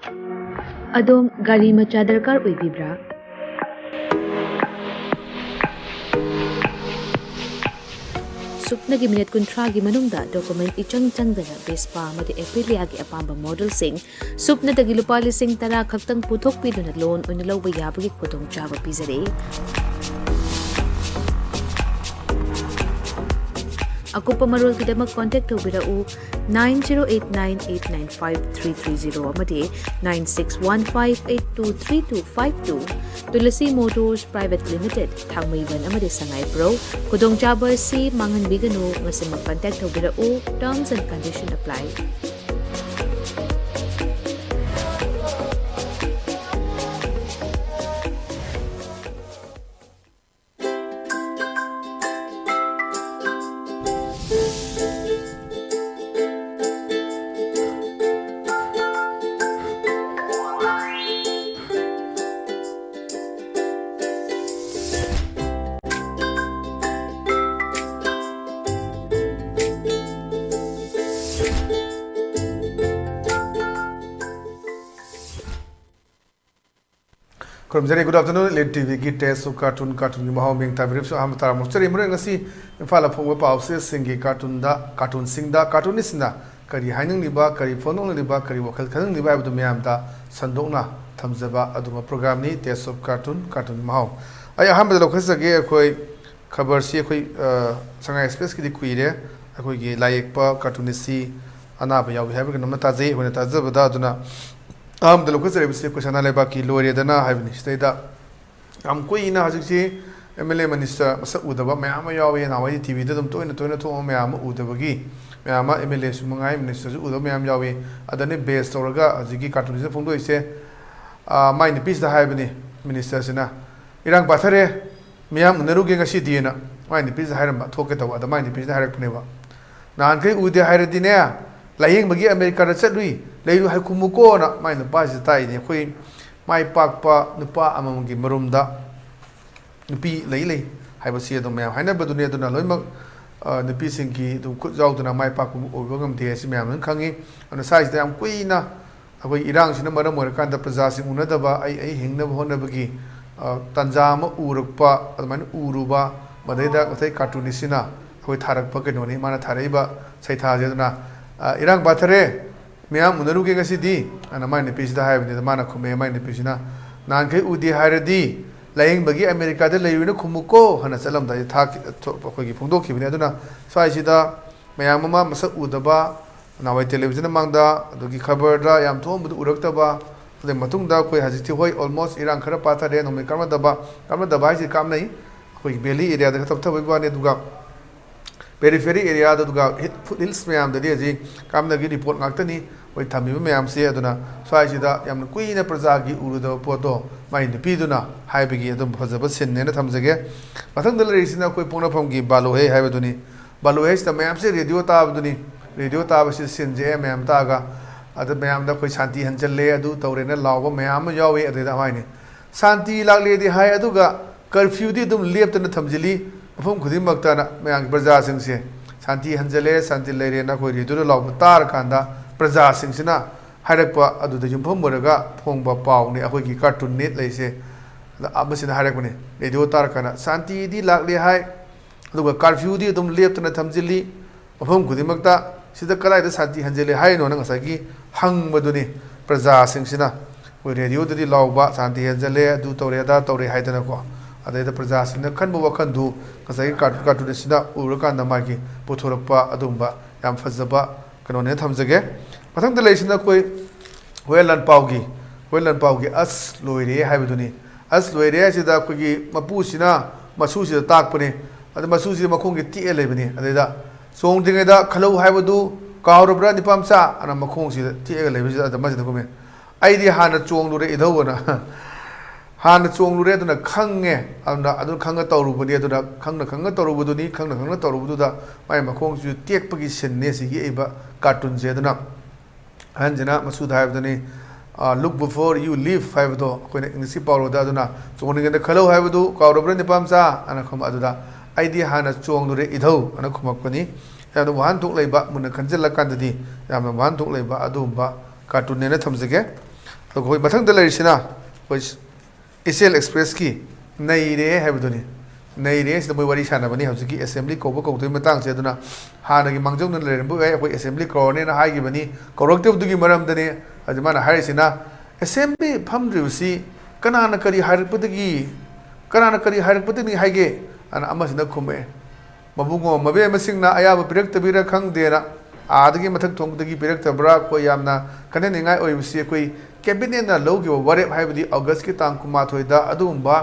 ꯑꯗꯣꯝ ꯒꯥꯔꯤ ꯃꯆꯥ ꯗꯔꯀꯥꯔ ꯑꯣꯏꯕꯤꯕ꯭ꯔꯥ? ꯁꯨꯞꯅꯒꯤ ꯃꯤꯅꯠ 30ꯒꯤ ꯃꯅꯨꯡꯗ ꯗꯣꯀꯨꯃꯦꯟꯠ ꯏꯆꯪ ꯆꯪꯗꯅ ꯚꯦꯁꯄꯥ ꯑꯃꯗꯤ ꯑꯦꯄ꯭ꯔꯤꯂꯤꯌꯥꯒꯤ ꯑꯄꯥꯝꯕ ꯃꯣꯗꯦꯜꯁꯤꯡ ꯁꯨꯞꯅꯗꯒꯤ ꯂꯨꯄꯥ 10,10 ꯈꯛꯇꯪ ꯄꯨꯊꯣꯛꯄꯤꯗꯨꯅ ꯂꯣꯟ ꯑꯣꯏꯅ ꯂꯧꯕ ꯌꯥꯕꯒꯤ ꯈꯨꯗꯣꯡꯆꯥꯕ ꯄꯤꯖꯔꯤ꯫ ꯑꯀꯨꯞꯄ ꯃꯔꯣꯜꯒꯤꯗꯃꯛ ꯀꯣꯟꯇꯦꯛ ꯇꯧꯕꯤꯔꯛꯎ 9089895330 ꯑꯃꯗꯤ 9615823252 ꯇꯨꯂꯁꯤ ꯃꯣꯇꯣꯔꯁ ꯄ꯭ꯔꯥꯏꯚꯦꯠ ꯂꯤꯃꯤꯇꯦꯗ ꯊꯥꯡꯃꯩꯕꯟ ꯑꯃꯗꯤ ꯁꯉꯥꯏꯄ꯭ꯔꯧ ꯈꯨꯗꯣꯡꯆꯥꯕ ꯑꯁꯤ ꯃꯥꯡꯍꯟꯕꯤꯒꯅꯨ ꯉꯁꯤꯃꯛ ꯀꯣꯟꯇꯦꯛ ꯇꯧꯕꯤꯔꯛꯎ terms and condition apply. Good afternoon, ELITETV की टेस्ट ऑफ कार्टून की महाव में ताबरीफ से हम तारा मुचरी मुरे ngasi इम्फाल फोंग पाउसे सिंगी कार्टून सिंगदा कार्टूनिस्टना करी हाइनिंग लिबा करी फोनों लिबा करी वखल खनंग लिबा बदु मयाम दा संदोकना थमजबा अदुमा प्रोग्राम नि टेस्ट ऑफ कार्टून महाव आई अहम लोखसगे अखोई खबर से अखोई संगाई एक्सप्रेस की कुइरे अखोई की लायकपा कार्टूनिस्टी अनाब यावी हैबे नम ताजे होने ताजबदा अदुना हम लोखसरे बिसे क्वेश्चन लेबा की लोरेदना हाइबनि स्टेदा हम कोइना हजिसी एमएलए मिनिस्टर मसक उदबा मयाम यावे नावै टीवी दम तोइना थो मयाम उदबगी मयाम एमएलए सुमंगाई मिनिस्टर उदब मयाम यावे अदने बेस तौरगा हजिकी कार्टूनिस्ट फोंदोइसे माइ निपिस दा हाइबनि मिनिस्टर सिना इरांग बाथरे मयाम नरुगे ngasi दिना माइ निपिस हाइरम थोके तव अद माइ निपिस हाइरकनेबा नानकै उदे हाइरदिने लायेंबगी अमेरिका दा चलुई लेरु हाइकुमुको ना माइ नुपा जि ताइने खोइ माइ पाकपा नुपा अममगी मरुमदा नुपी लई हाइबसी अदम मयाम हाइना बदुने दुना लोइमक नुपी सिंगी दु खुद जाउदना माइ पाकु ओबगम देसि मयाम नं खंगी अन साइज याम कुइना अखोइ इरांग सिना मरम ओरकांदा प्रजा सिंग उनदबा आई हिंगना होनबगी तंजा म उरकपा अदमान उरुबा मदैदा अथै कार्टूनिस्टना अखोइ थारकपा केनोनि माना थारैबा सैथाजेदना इरांग Bathre मयाम उनरुगे ngasi ana mai ne pis da haibni da mana khume mai ne pisina nankai udi hairadi laying bagi america da layuna khumuko hana salam da tha khoi gi phungdo khibni aduna sai sida mayam ma masak udaba nawai television mangda adugi khabar da yam thom bu urakta de matung da khoi hajiti hoi almost irang khara patha re nomai karma daba ji kam nai khoi belly area da thap thap ba ne duga periphery area da duga hills mayam da ji kam na gi report ngaktani oi thami mayam se aduna swai sida yam kuina praja gi uruda poto mai nipiduna haibigi adum phajaba sinne na thamjage mathang dal risina koi pona phom gi balo he haibaduni balo he sta mayam se radio ta abduni radio ta basi sinje mayam ta ga ad mayam da koi shanti hanjalle adu tawrena lawba mayam yawi adida haini shanti lagle di hai aduga curfew di dum leptana thamjili phom khudi makta na mayam praja sing se shanti hanjalle shanti leire na koi radio lawba tar kanda प्रजा सिंह हाइरक्पा अदुद युमफम मोरगा फोंगबा पाउने अखोगी cartoon net लैसे अबसिना हाइरकने radio तारकना शांति दी लागले हाय अदुगा curfew दी अदुम लेप्तना थमजिली मफम खुदिमक्ता सिदा कलाइदा शांति हंजले hi no नंगसागी हंगबदुनी प्रजा सिंह कोई radio ददी लाउबा शांति हंजले अदु तौरेदा तौरे हाइदना को अदैदा प्रजा Singh खनबो वखनदु कसगी cartoon सिदा उरकांदा मागी पोथोरक्पा अदुंबा याम फजबा कनोने थमजगे मथंग दलेसिना कोई वेलन पाउगी अस लोइरे हाइबदुनी अस लोइरे सिदा कोगी मपुसिना मसुसिदा ताकपने अद मसुसि मखोंगी टिए लेबनी अदैदा सोंदिंगेदा खलौ हाइबदु कावरब्रा निपामसा अना मखोंसिदा टिए लेबसिदा अद मसिदा कोमे आइदि हाना चोंगलुरे इधौना हाना चोंगलुरे अदुना खंगे अदुना खंगा तौरुबनी अदुना खंगा तौरुबदुनी खंगा तौरुबदुदा माय मखोंसु टेकपगी सिन्ने सिगी एबा कार्टून से अदुना हंजना मसूद हाइबदनी look before you leave हाइबदो कोइने इंग्लिश पाउरोदा अदुना चोंगनिगेदा खलौ हाइबदु कावरब्रा निपामसा अना खम अदुदा आइदि हाना चोंगलुरे इधौ अना खमकनी याम वाहन थोक लेबा मुन खंजल कांददी याम वाहन थोक लेबा अदुबा कार्टून ने थमजगे तो कोई मथंग द लेरिसिना कोई इसेल एक्सप्रेस की नई रे है बदुनी नई रे से वरी सानबनी हौजिकी असेंबली कौब कौतोय मतंग से दुना हानगी मांगजौन लेरबु कोई असेंबली कौरने ना हाइगी बनी कौरक्तबदुगी मरमदने अजमाना हारिसिना असेंबली फमद्रिबसी कनाना करी हारपदगी कनाना करी हारपदनी हाइगे अना अमसिना खुमे मबुंगो मबे मसिंगना अयाब पिरक्तबिरा खंगदेना आदगी मथक थोंगदगी पिरक्तबरा कोई यामना कनेनिंगाय ओइबसी कोई कैबिनेटना लौगिबो वरेप हाइबदी अगस्त की तांग कुमाथोयदा अदुंबा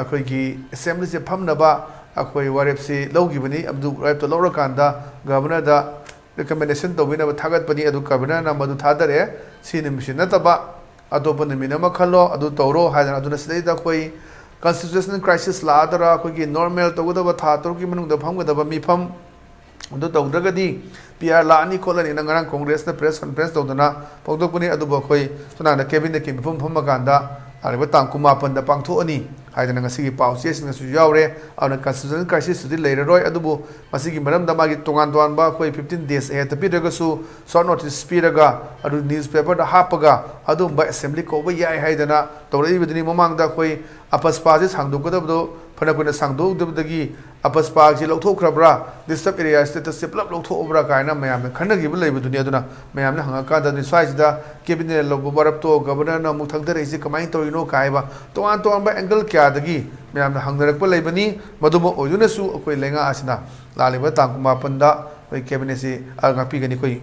अखोइगी असेंबली से फमनबा अखोइ वरेप से लौगिबनी अब्दु राइप तो लौरकांदा गवर्नर दा रिकमेंडेशन तौबिना थागतपनी अदु गवर्नर ना मदु थादरे सिनिमिसि नतबा अतोप निमिनमा खलो अदु तौरो हाजना अदुना सिदैदा कोई constitutional crisis लादरा कोई नॉर्मल तौगदबा था तोरकी मनुंगदा फमगदबा मिफम अदु तौद्रगदी पीआर लानी खोलनी नंगरां कांग्रेस ने प्रेस कॉन्फ्रेंस तौदना पौदोकपुनी अदुबा कोई सुनाना कैबिनेट की मिफम फमगांदा आरिबा तांग कुमापन दा पांगथोअनी हाइदना ngasi पाउचे सिंगसु यावरे अन constitutional crisis सुदि लेररोय अदुबो मसिगी मरमदा मागी तोंगान तोंगानबा कोई 15 days ए तपिरगसु शॉर्ट नोटिस पिरगा अदु न्यूज़पेपर दा हापगा अदुबा असेंबली कोबा याय हाइदना तौरइबदनी ममांगदा कोई अपस्पाजे सांगदोकदबदो फनकुना सांगदोकदबदगी अपस्पाजे लौथोखरब्रा डिस्टर्ब एरिया स्टेटस से पुलप लौथोबरा कायना मयामने खनगिबो लेबदुनी अदुना मयामने हंगाकादा स्वाइसदा कैबिनेट लोबो बरपतो गवर्नर न मुथगदरेसि कमाइन तोरिनो कायबा तोंगान तोंगानबा एंगल क्यादगी मयामने हंगरकपा लेबनी मदुमो ओजुनसु अखोय लेंगा आसिना लालिबा तांकुमापनदा कोई कैबिनेट से आगापीगनी कोई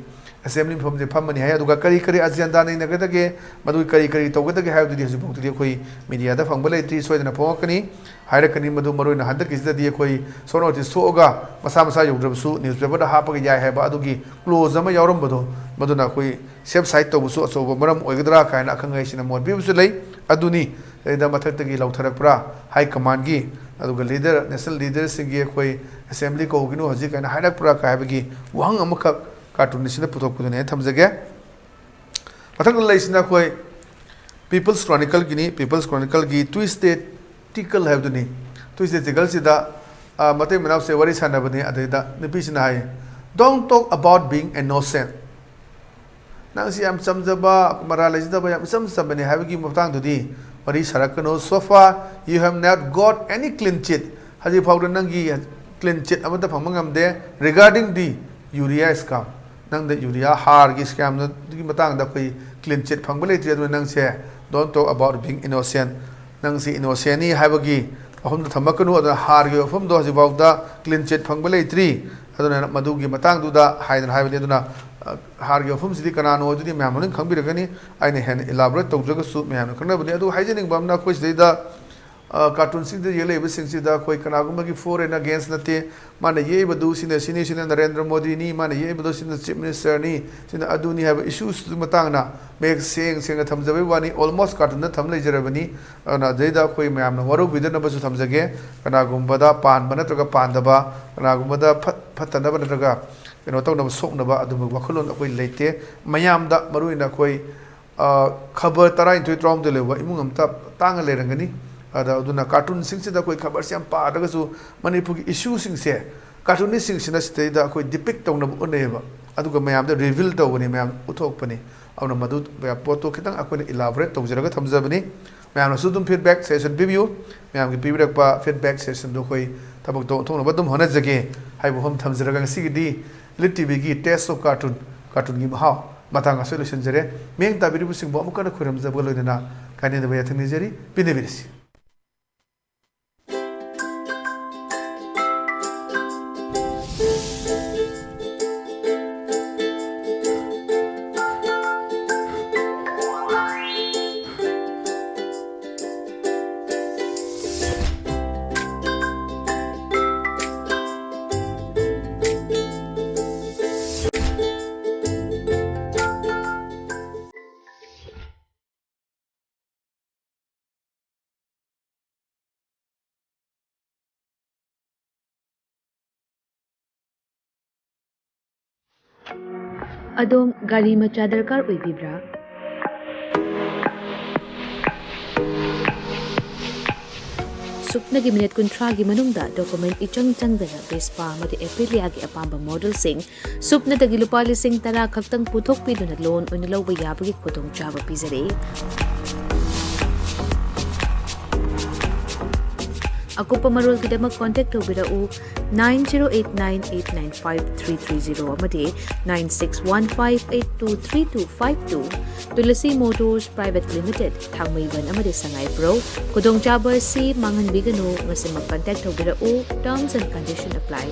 असेंबली फम से फमनी है अदुगा करी करी एजेंडा नहीं नगदगे मदु करी करी तौगदगे हायदुदी हजुबोक्तदी कोई मीडिया दा फंगबा लेत्री सोयदना फोकनी हायरकनी मदु मरोइना हंदकिसददी कोई सोनोटिस सोगा मसा मसा यौद्रबसु न्यूज़पेपर दा हापगा याय हैबा अदुगी क्लोज अमा यावरमबदो मदुना कोई सेफ साइट तौबसु अचोबा मरम ओइगदरा कायना खंगाइसिना मोदबिबसु लई अदुनी एदा मथक्तगी लौथरकप्रा हाई कमांड की अदुगा लीडर नेशनल लीडर सिंगी कोई असेंबली को होगिनो हजि कायना हायरकप्रा कायबगी वहंग अमखक कार्टून से पुथोपने थमजगे मथक लेना कोई पीपल्स क्रॉनिकल की पीपल्स क्रॉनिकल की ट्विस्टेड टिकल है ट्विस्टेड टिकल से मत मनाव से वरी सानबने अदा नुपीना है don't talk about being innocent नंसी याम चमजब मरा लेजदब याम चम चमबने है मतंगदुदी वरी सरकनो so far you have not got any clean chit हजी फाउद नंगी क्लीन चिट अमत फंगमदे रिगार्डिंग दी यूरिया स्कैम नंग द यूरिया हार की स्कैम की मतंग द कोई क्लीन चिट फंगब लेते नंग से don't talk about being innocent नंग से इनोसेंट हाइबगी अहम थमकनु हार की वफम दो हजिबाउद क्लीन चिट फंगब लेत्री मधुगी मतंगदुदा हाइदना हार की वफम से कनानो मैम खंगरगनी अने हेन इलाबोरेट तौद्रगसु मैम खंगबनी हाइजनिंग कोई कार्टून सिंह कोई कनागुम की फोर एंड अगेंस्ट नते मान ये नरेंद्र मोदी नी मान ये चीफ मिनिस्टर नी अदुनी है इशूस मतंगना मेक सेंग थमजबे वानी ऑलमोस्ट कार्टून थम लेजरबनी अदैदा कोई मैम वरुबिदनबसु थमजगे कनागुमबदा पानब नत्रगा पानदबा कनागुमबदा फतनब नत्रगा कनो तौनब सोकनबा अदुम वखलोन कोई लेते मयामदा मरुइना कोई खबर तरा इंथोय ट्रॉम दे लेवा इमुंग अमता तांग लेरंगनी अदुना कार्टून सिंह कोई खबर से पादगसु मणिपुर की इशू से कार्टून सिंह कोई डिपिक्ट तौनब उन्नेब अदुगा मैम रिवील तौबनी मैम उथोपनी अब मधु पोतो खितंग अखोने इलाबोरेट तौजरगा थमजबनी मैमनसु दुम फीडबैक सेशन पीबियू मैम की पीबिरकपा फीडबैक सेशन दो कोई थबक थोनब दुम होनजगे हाइबो हम थमजरगा ngasiगदी लिट टीवी की टेस्ट ऑफ कार्टून की महाव मतंग सोल्यूशन जरे मेंग ताबिरिबु सिंह बो अमुकना खुरमजबगा लोइना कानेदबा याथंगनिजरी पिनेबिरसी अदोम गाड़ी मचा दरकार ओइबिब्रा supnagi minute kuntragi manungda document ichang changdana Vespa amadi Aprilia gi apamba model sing supnadagi lupa lising tara khaktang puthokpiduna loan oina lawba yabagi khudongchaba pizare. Akupa marul kidamak contact tawbirau 9089895330 amadi 9615823252 Tulasi Motors Private Limited Thangmaiban amadi Sangay Pro khudongchaba si mangan bigano ngasi mag-contact tawbirau terms and condition apply.